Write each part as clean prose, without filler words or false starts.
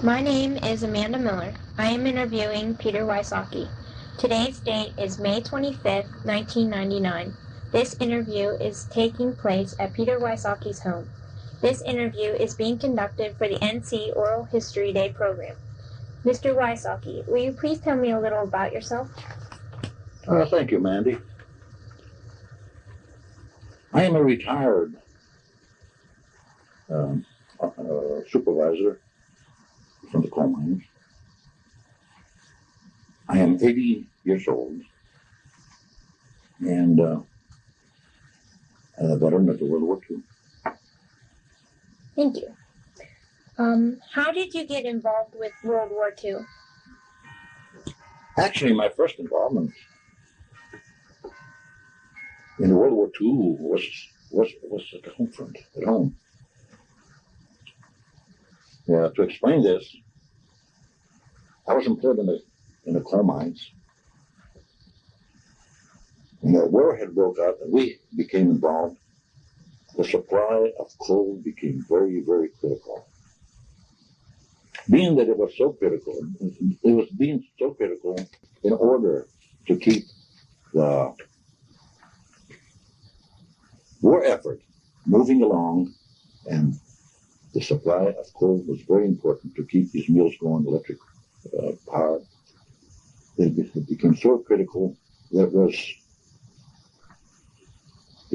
My name is Amanda Miller. I am interviewing Peter Wysocki. Today's date is May 25th, 1999. This interview is taking place at Peter Wysocki's home. This interview is being conducted for the NC Oral History Day program. Mr. Wysocki, will you please tell me a little about yourself? Thank you, Mandy. I am a retired supervisor from the coal mines. I am 80 years old and a veteran of the World War II. Thank you. How did you get involved with World War II? Actually, my first involvement in World War II was at the home front, at home. To explain this, I was employed in the coal mines. When the war had broke out and we became involved, the supply of coal became very, very critical. Being that it was so critical, it was being so critical in order to keep the war effort moving along, and the supply of coal was very important to keep these mills going, electric power. It became so critical that the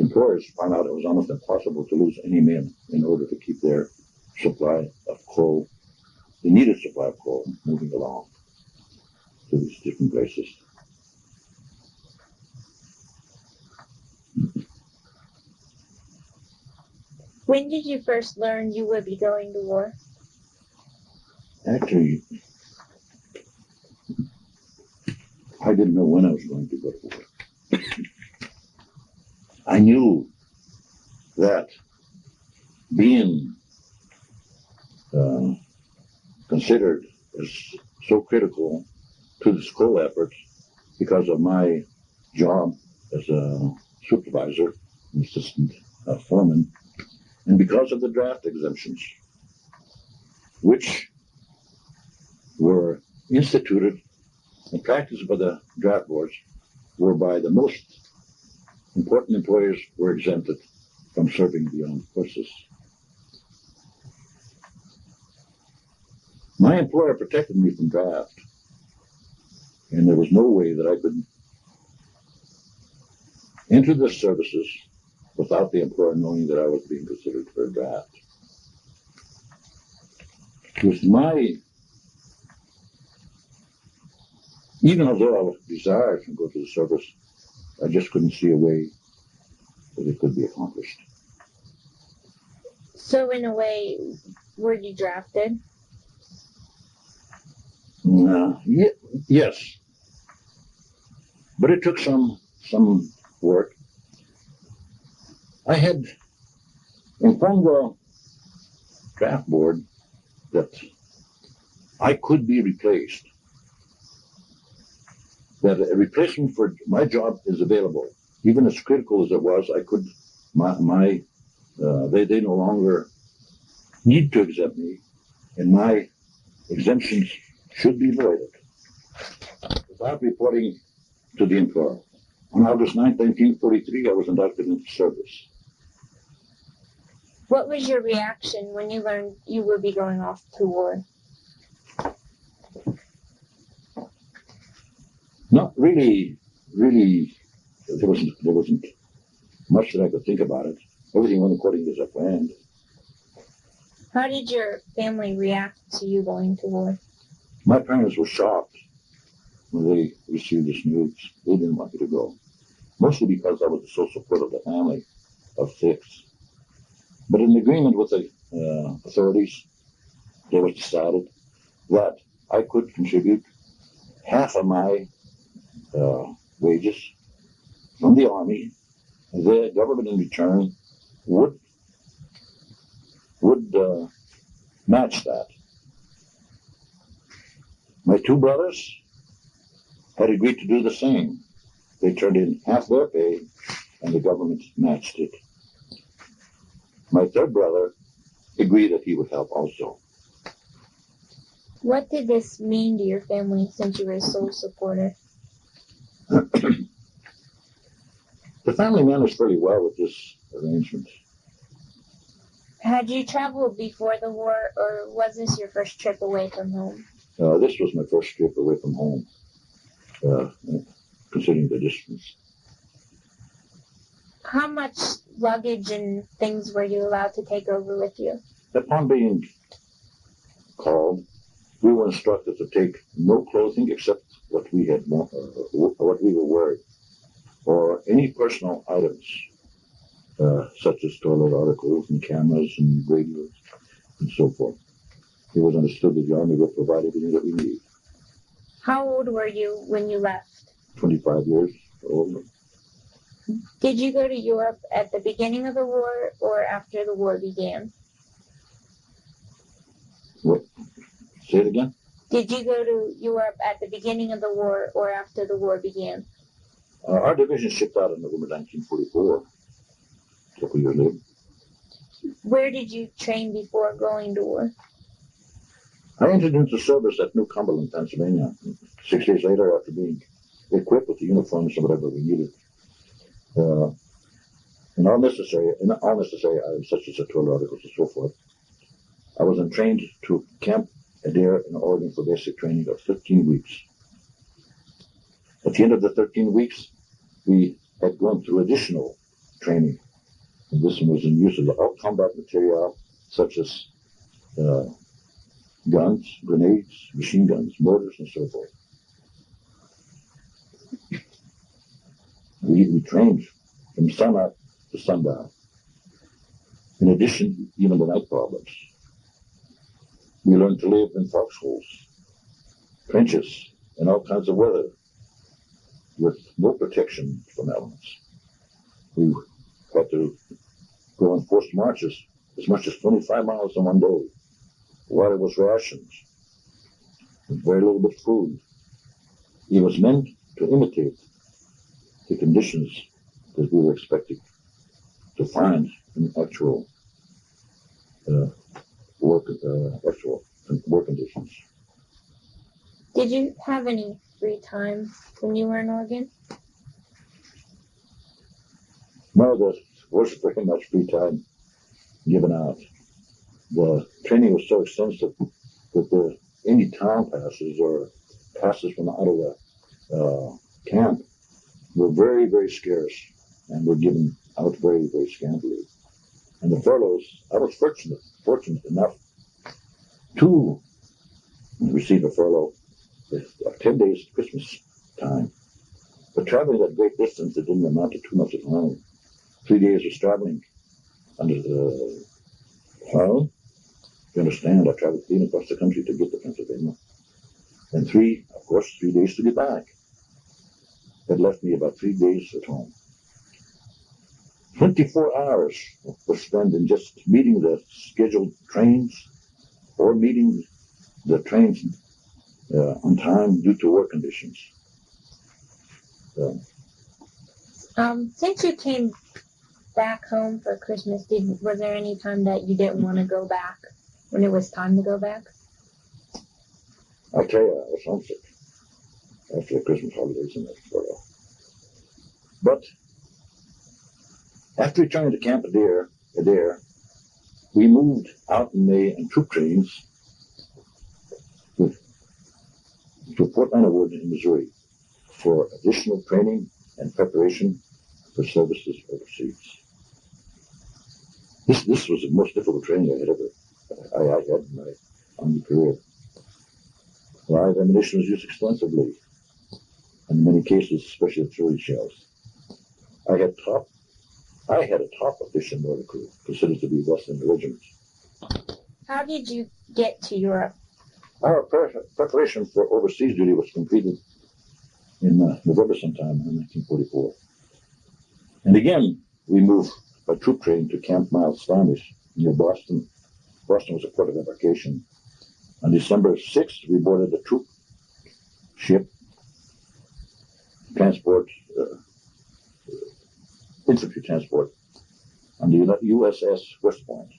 employers found out it was almost impossible to lose any men in order to keep their supply of coal, the needed supply of coal, moving along to these different places. When did you first learn you would be going to war? Actually, I didn't know when I was going to go to war. I knew that being considered as so critical to this coal effort because of my job as a supervisor, an assistant foreman, and because of the draft exemptions, which were instituted and practiced by the draft boards, whereby the most important employers were exempted from serving the armed forces. My employer protected me from draft, and there was no way that I could enter the services without the employer knowing that I was being considered for a draft. It was even although I was desired to go to the service, I just couldn't see a way that it could be accomplished. So in a way, were you drafted? Yes, but it took some work. I had informed the draft board that I could be replaced, that a replacement for my job is available. Even as critical as it was, I could, they no longer need to exempt me, and my exemptions should be voided without reporting to the employer. On August 9, 1943, I was inducted into service. What was your reaction when you learned you would be going off to war? Not really, there wasn't much that I could think about it. Everything went according as I planned. How did your family react to you going to war? My parents were shocked when they received this news. They didn't want me to go, mostly because I was the sole support of the family of 6. But in agreement with the authorities, it was decided that I could contribute half of my wages from the Army. The government in return would match that. My 2 brothers had agreed to do the same. They turned in half their pay, and the government matched it. My 3rd brother agreed that he would help also. What did this mean to your family since you were a sole supporter? The family managed fairly well with this arrangement. Had you traveled before the war, or was this your first trip away from home? This was my first trip away from home, considering the distance. How much luggage and things were you allowed to take over with you? Upon being called, we were instructed to take no clothing except what we were wearing, or any personal items, such as toilet articles and cameras and radios and so forth. It was understood that the Army would provide everything that we need. How old were you when you left? 25 years old. Did you go to Europe at the beginning of the war or after the war began? What? Say it again? Did you go to Europe at the beginning of the war or after the war began? Our division shipped out in November 1944, a couple years later. Where did you train before going to war? I entered into service at New Cumberland, Pennsylvania, 6 days later after being equipped with the uniforms and whatever we needed. In all necessary items such as the toilet articles and so forth. I was entrained to Camp Adair in Oregon for basic training of 13 weeks. At the end of the 13 weeks, we had gone through additional training. And this one was in use of all combat material such as guns, grenades, machine guns, mortars, and so forth. We trained from sunup to sundown. In addition, even the night problems. We learned to live in foxholes, trenches, and all kinds of weather with no protection from elements. We had to go on forced marches as much as 25 miles in one day. Water was rations, with very little bit of food. It was meant to imitate the conditions that we were expected to find in actual work conditions. Did you have any free time when you were in Oregon? No, there wasn't very much free time given out. The training was so extensive that any town passes or passes from out of the camp were very, very scarce and were given out very, very scantily. And the furloughs, I was fortunate enough to receive a furlough of 10 days at Christmas time. But traveling that great distance, it didn't amount to too much at home. 3 days of traveling under the plane. You understand, I traveled clean across the country to get to Pennsylvania. And 3 days to get back. That left me about 3 days at home. 24 hours were spent in just meeting the scheduled trains or meeting the trains on time due to work conditions. Since you came back home for Christmas, was there any time that you didn't want to go back when it was time to go back? I'll tell you, I was homesick after the Christmas holidays and that furlough. But after returning to Camp Adair, we moved out in May in troop trains to Fort Leonard Wood in Missouri for additional training and preparation for services overseas. This was the most difficult training I had in my Army career. Live ammunition was used extensively, and in many cases, especially artillery shells. I had a top official in the crew, considered to be less than the regiment. How did you get to Europe? Our preparation for overseas duty was completed in November sometime in 1944. And again, we moved by troop train to Camp Miles Standish near Boston. Boston was a port of embarkation. On December 6th, we boarded a troop ship, infantry transport, on the USS West Point.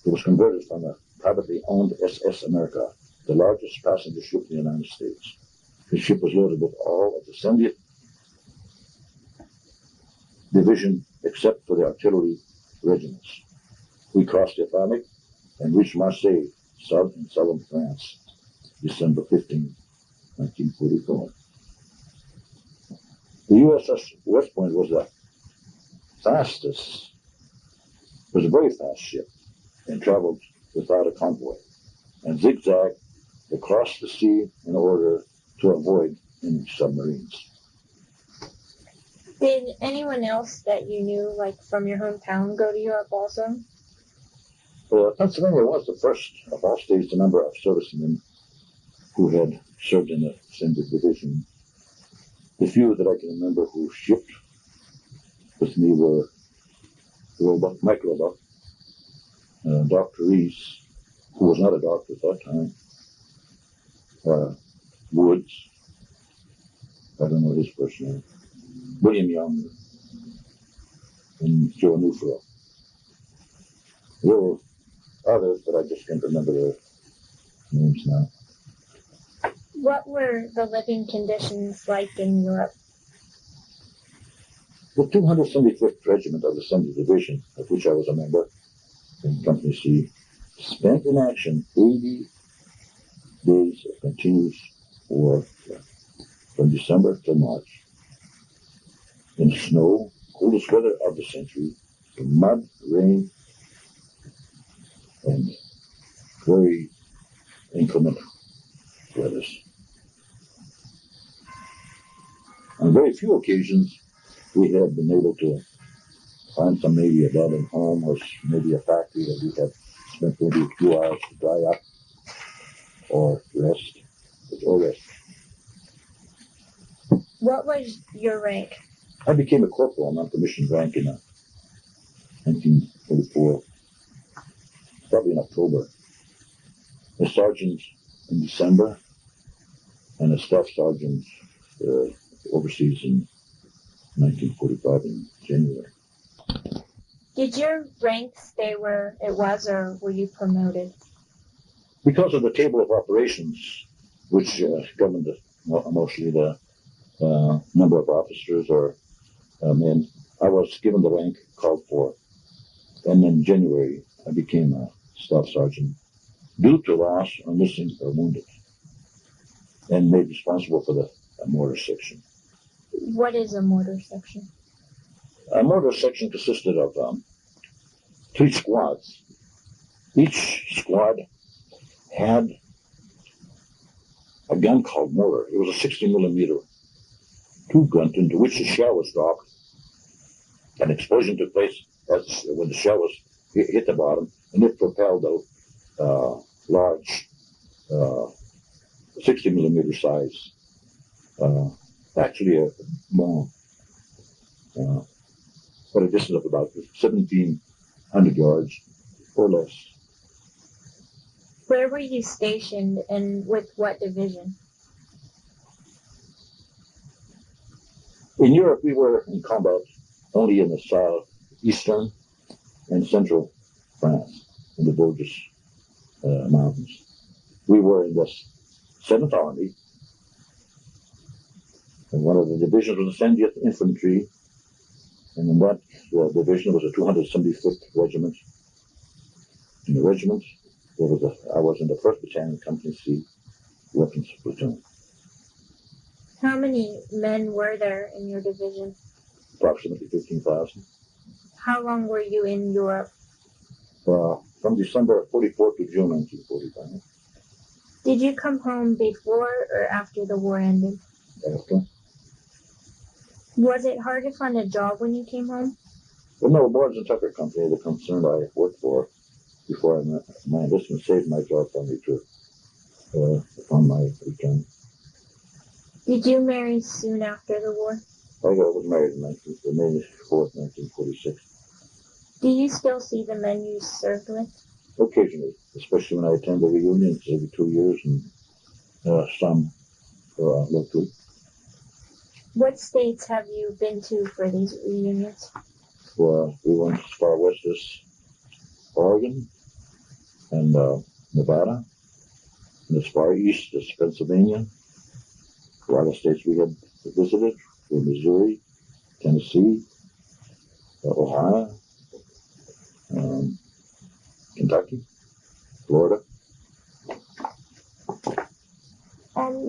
It was converted from a privately owned SS America the largest passenger ship in the United States. The ship was loaded with all of the 70th Division except for the artillery regiments. We crossed the Atlantic and reached Marseille, in southern France, December 15, 1944. The USS West Point was the fastest, was a very fast ship and traveled without a convoy and zigzagged across the sea in order to avoid any submarines. Did anyone else that you knew, like from your hometown, go to Europe also? Pennsylvania was the first of all states, the number of servicemen who had served in the ascended division. The few that I can remember who shipped with me were Mike Roebuck, Dr. Reese, who was not a doctor at that time, Woods, I don't know his first name, William Young, and Joe Newfro. There were others, but I just can't remember their names now. What were the living conditions like in Europe? The 275th Regiment of the 70th Division, of which I was a member in Company C, spent in action 80 days of continuous war from December to March. In snow, coldest weather of the century, mud, rain, and very inclement weathers. On very few occasions, we had been able to find some maybe abandoned home or maybe a factory that we had spent maybe a few hours to dry up or rest. What was your rank? I became a corporal, non-commissioned rank in 1944, probably in October. A sergeant in December, and a staff sergeant overseas in 1945 in January. Did your rank stay where it was, or were you promoted? Because of the table of operations, which governed mostly the number of officers or men, I was given the rank called for. And in January, I became a staff sergeant due to loss or missing or wounded, and made responsible for the mortar section. What is a mortar section? A mortar section consisted of 3 squads. Each squad had a gun called mortar. It was a 60-millimeter tube gun into which a shell was dropped. An explosion took place when the shell was hit the bottom, and it propelled out large 60-millimeter size, actually a bomb, at a distance of about 1,700 yards or less. Where were you stationed, and with what division? In Europe, we were in combat only in the southeastern and central France, in the Vosges Mountains. We were in the 7th Army, and one of the divisions was the 70th Infantry, and in that division was the 275th Regiment. In the regiment, I was in the 1st Battalion, Company C, Weapons Platoon. How many men were there in your division? Approximately 15,000. How long were you in Europe? From December 44 to June 1945. Did you come home before or after the war ended? After. Was it hard to find a job when you came home? Well, no, Barnes and Tucker Company, the concern I worked for before my enlistment, saved my job for me upon my return. Did you marry soon after the war? I was married in May 4th, 1946. Do you still see the men you served with? Occasionally, especially when I attend the reunions every 2 years, and some locally. What states have you been to for these reunions? We went as far west as Oregon and Nevada And as far east as Pennsylvania, a lot of states we had visited were Missouri, Tennessee, Ohio, Kentucky, Florida.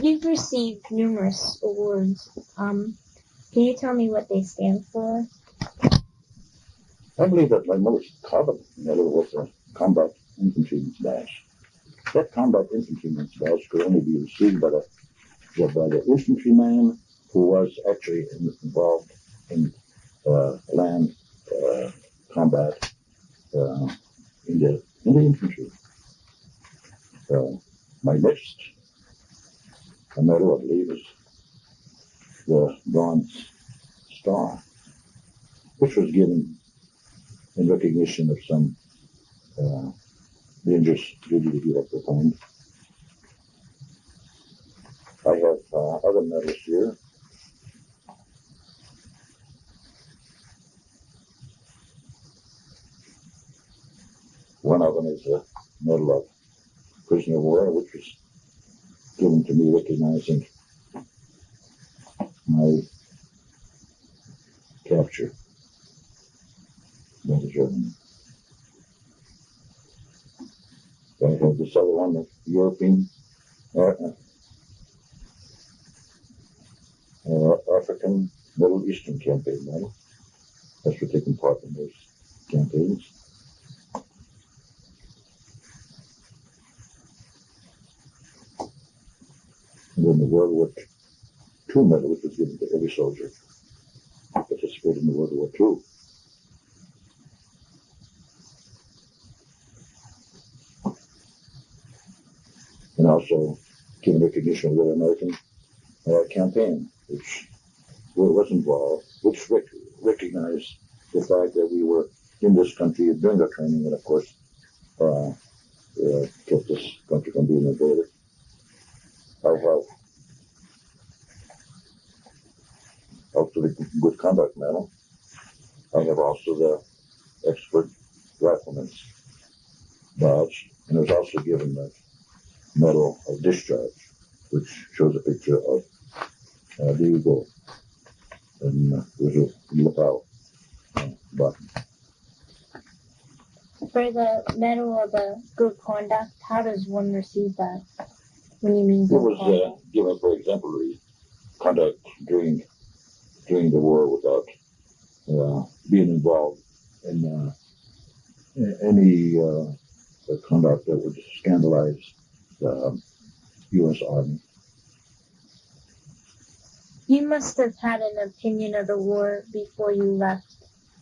You've received numerous awards. Can you tell me what they stand for? I believe that my most coveted medal was a Combat Infantryman's Badge. That Combat Infantryman's Badge could only be received by the infantryman who was actually involved in land combat in the infantry. My next medal, I believe, is the Bronze Star, which was given in recognition of some dangerous duty that you have performed. I have other medals here. One of them is a Medal of Prisoner of War, which was given to me recognizing my capture by the Germans. I have this other one, the European African Middle Eastern Campaign medal. That's for taking part in those campaigns. And then the World War II medal, which was given to every soldier who participated in World War II. And also given recognition of the American campaign, which was involved, which recognized the fact that we were in this country during our training, and of course kept this country from being invaded. I have also the Good Conduct Medal. I have also the Expert Rifleman's Badge, and I was also given the Medal of Discharge, which shows a picture of the Eagle, and there's a lapel button. For the Medal of the Good Conduct, how does one receive that? When you mean good conduct? It was given for exemplary conduct during the war without being involved in any conduct that would scandalize the U.S. Army. You must have had an opinion of the war before you left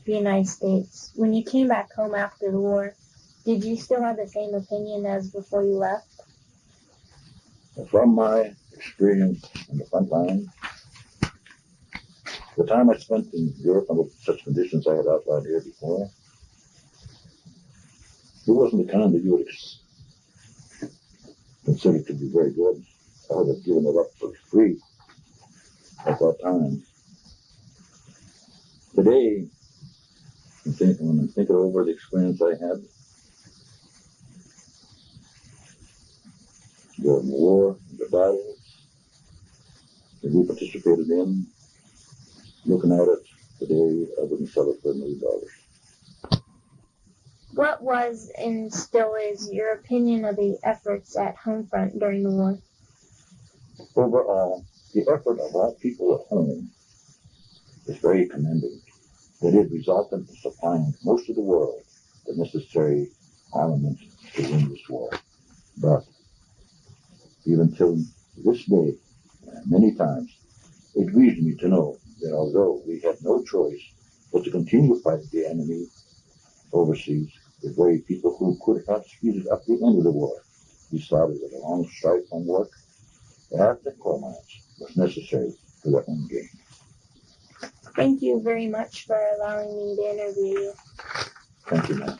the United States. When you came back home after the war, did you still have the same opinion as before you left? From my experience on the front line, the time I spent in Europe under such conditions I had outlined here before, it wasn't the kind that you would consider to be very good. I would have given it up for free at that time. Today, when I'm thinking over the experience I had during the war, the battles that we participated in, looking at it today, I wouldn't sell it for $1 million. What was and still is your opinion of the efforts at home front during the war? Overall, the effort of all people at home is very commendable. That it resulted in supplying most of the world the necessary armament to win this war. But even till this day, many times, it grieves me to know that although we had no choice but to continue fighting the enemy overseas, the very people who could have speeded up the end of the war decided that a long strife on work at the coal mines was necessary for their own gain. Thank you very much for allowing me to interview you. Thank you, ma'am.